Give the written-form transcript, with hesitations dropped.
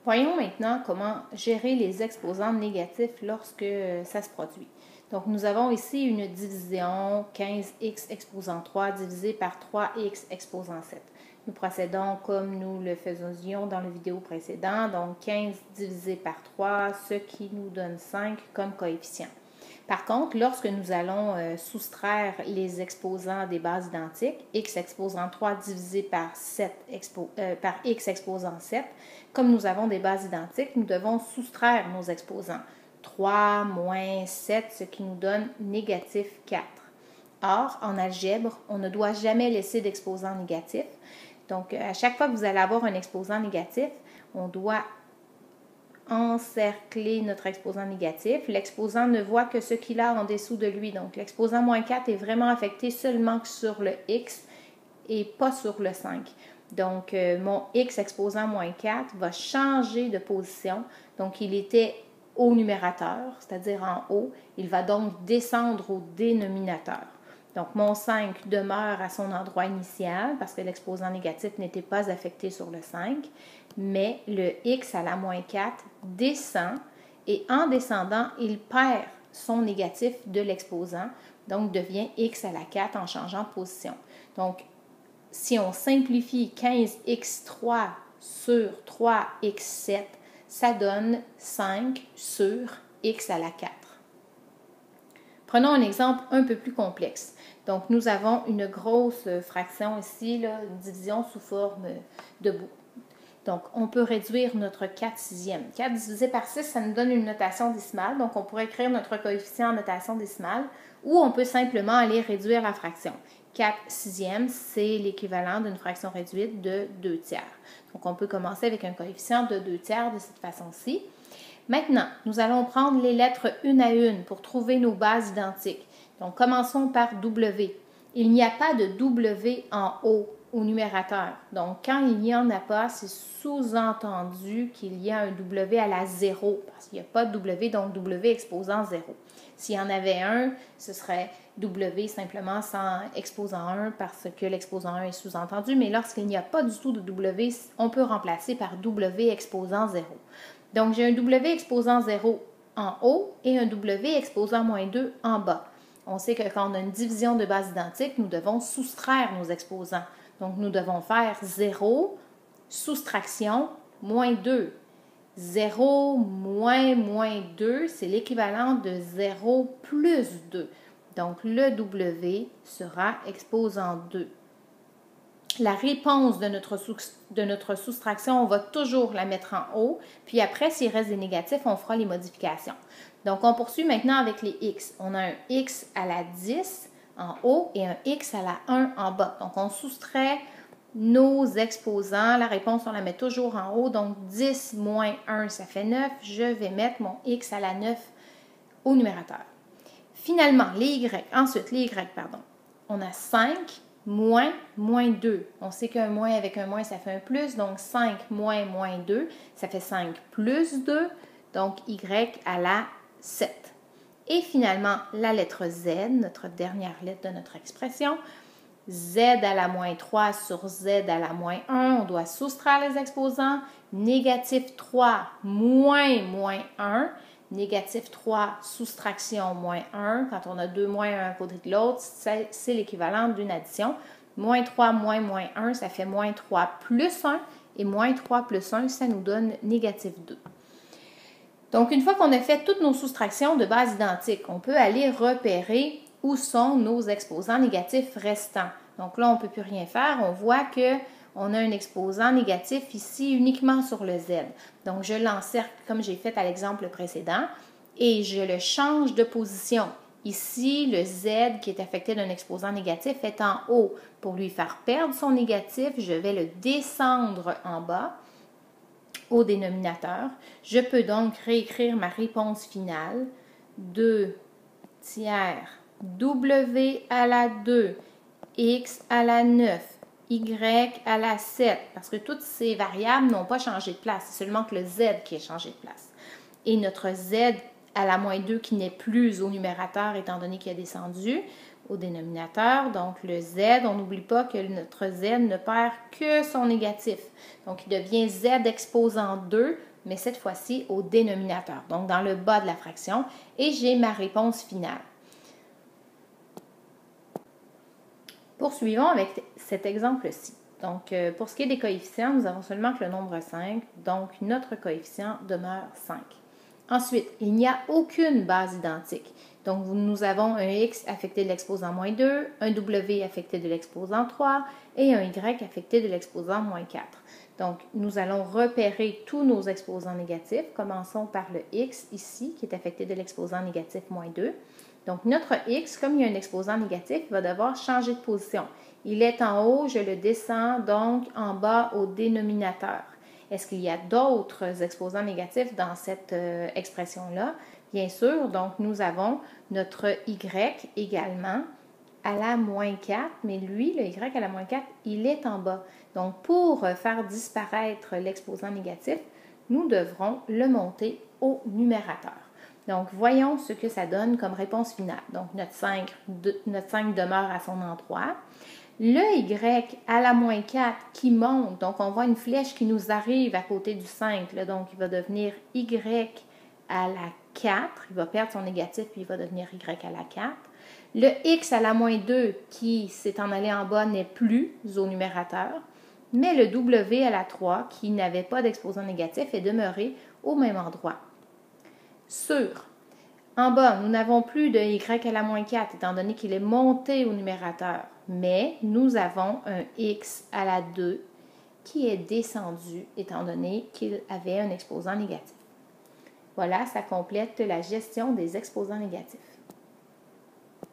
Voyons maintenant comment gérer les exposants négatifs lorsque ça se produit. Donc, nous avons ici une division 15x exposant 3 divisé par 3x exposant 7. Nous procédons comme nous le faisions dans la vidéo précédente, donc 15 divisé par 3, ce qui nous donne 5 comme coefficient. Par contre, lorsque nous allons soustraire les exposants des bases identiques, x exposant 3 divisé par, par x exposant 7, comme nous avons des bases identiques, nous devons soustraire nos exposants. 3 moins 7, ce qui nous donne négatif 4. Or, en algèbre, on ne doit jamais laisser d'exposant négatif. Donc, à chaque fois que vous allez avoir un exposant négatif, on doit encercler notre exposant négatif. L'exposant ne voit que ce qu'il a en dessous de lui. Donc, l'exposant moins 4 est vraiment affecté seulement sur le x et pas sur le 5. Donc, mon x exposant moins 4 va changer de position. Donc, il était au numérateur, c'est-à-dire en haut. Il va donc descendre au dénominateur. Donc, mon 5 demeure à son endroit initial parce que l'exposant négatif n'était pas affecté sur le 5, mais le x à la moins 4 descend et en descendant, il perd son négatif de l'exposant, donc devient x à la 4 en changeant de position. Donc, si on simplifie 15x3 sur 3x7, ça donne 5 sur x à la 4. Prenons un exemple un peu plus complexe. Donc, nous avons une grosse fraction ici, là, une division sous forme de bout. Donc, on peut réduire notre 4 sixièmes. 4 divisé par 6, ça nous donne une notation décimale. Donc, on pourrait écrire notre coefficient en notation décimale ou on peut simplement aller réduire la fraction. 4 sixièmes, c'est l'équivalent d'une fraction réduite de 2 tiers. Donc, on peut commencer avec un coefficient de 2 tiers de cette façon-ci. Maintenant, nous allons prendre les lettres une à une pour trouver nos bases identiques. Donc, commençons par W. Il n'y a pas de W en haut au numérateur. Donc, quand il n'y en a pas, c'est sous-entendu qu'il y a un W à la 0, parce qu'il n'y a pas de W, donc W exposant 0. S'il y en avait un, ce serait W simplement sans exposant 1, parce que l'exposant 1 est sous-entendu, mais lorsqu'il n'y a pas du tout de W, on peut remplacer par W exposant 0. Donc, j'ai un W exposant 0 en haut et un W exposant moins 2 en bas. On sait que quand on a une division de bases identiques, nous devons soustraire nos exposants. Donc, nous devons faire 0, soustraction, moins 2. 0 moins 2, c'est l'équivalent de 0 plus 2. Donc, le W sera exposant 2. La réponse de notre soustraction, on va toujours la mettre en haut. Puis après, s'il reste des négatifs, on fera les modifications. Donc, on poursuit maintenant avec les x. On a un x à la 10 en haut et un x à la 1 en bas. Donc, on soustrait nos exposants. La réponse, on la met toujours en haut. Donc, 10 moins 1, ça fait 9. Je vais mettre mon x à la 9 au numérateur. Finalement, les y. Ensuite, les y, pardon. On a 5 moins 2. On sait qu'un moins avec un moins, ça fait un plus. Donc, 5 moins 2, ça fait 5 plus 2. Donc, y à la 7. Et finalement, la lettre Z, notre dernière lettre de notre expression. Z à la moins 3 sur Z à la moins 1, on doit soustraire les exposants. Négatif 3 moins 1. Négatif 3, soustraction, moins 1. Quand on a deux moins un à côté de l'autre, c'est l'équivalent d'une addition. Moins 3 moins 1, ça fait moins 3 plus 1. Et moins 3 plus 1, ça nous donne négatif 2. Donc, une fois qu'on a fait toutes nos soustractions de bases identiques, on peut aller repérer où sont nos exposants négatifs restants. Donc là, on ne peut plus rien faire. On voit qu'on a un exposant négatif ici uniquement sur le Z. Donc, je l'encercle comme j'ai fait à l'exemple précédent et je le change de position. Ici, le Z qui est affecté d'un exposant négatif est en haut. Pour lui faire perdre son négatif, je vais le descendre en bas au dénominateur. Je peux donc réécrire ma réponse finale. 2 tiers W à la 2, X à la 9, Y à la 7, parce que toutes ces variables n'ont pas changé de place, c'est seulement que le Z qui a changé de place. Et notre Z à la moins 2 qui n'est plus au numérateur étant donné qu'il a descendu au dénominateur. Donc le Z, on n'oublie pas que notre Z ne perd que son négatif. Donc il devient Z exposant 2 mais cette fois-ci au dénominateur, donc dans le bas de la fraction, et j'ai ma réponse finale. Poursuivons avec cet exemple-ci. Donc, pour ce qui est des coefficients, nous avons seulement que le nombre 5, donc notre coefficient demeure 5. Ensuite, il n'y a aucune base identique. Donc, nous avons un x affecté de l'exposant moins 2, un w affecté de l'exposant 3 et un y affecté de l'exposant moins 4. Donc, nous allons repérer tous nos exposants négatifs. Commençons par le x ici, qui est affecté de l'exposant négatif moins 2. Donc, notre x, comme il y a un exposant négatif, il va devoir changer de position. Il est en haut, je le descends donc en bas au dénominateur. Est-ce qu'il y a d'autres exposants négatifs dans cette expression-là? Bien sûr, donc nous avons notre y également à la moins 4, mais lui, le y à la moins 4, il est en bas. Donc, pour faire disparaître l'exposant négatif, nous devrons le monter au numérateur. Donc, voyons ce que ça donne comme réponse finale. Donc, notre 5 demeure à son endroit. Le y à la moins 4 qui monte, donc on voit une flèche qui nous arrive à côté du 5, là, donc il va devenir y à la 4, il va perdre son négatif puis il va devenir y à la 4. Le x à la moins 2 qui s'est en allé en bas n'est plus au numérateur, mais le w à la 3 qui n'avait pas d'exposant négatif est demeuré au même endroit. En bas, nous n'avons plus de y à la moins 4 étant donné qu'il est monté au numérateur, mais nous avons un x à la 2 qui est descendu étant donné qu'il avait un exposant négatif. Voilà, ça complète la gestion des exposants négatifs.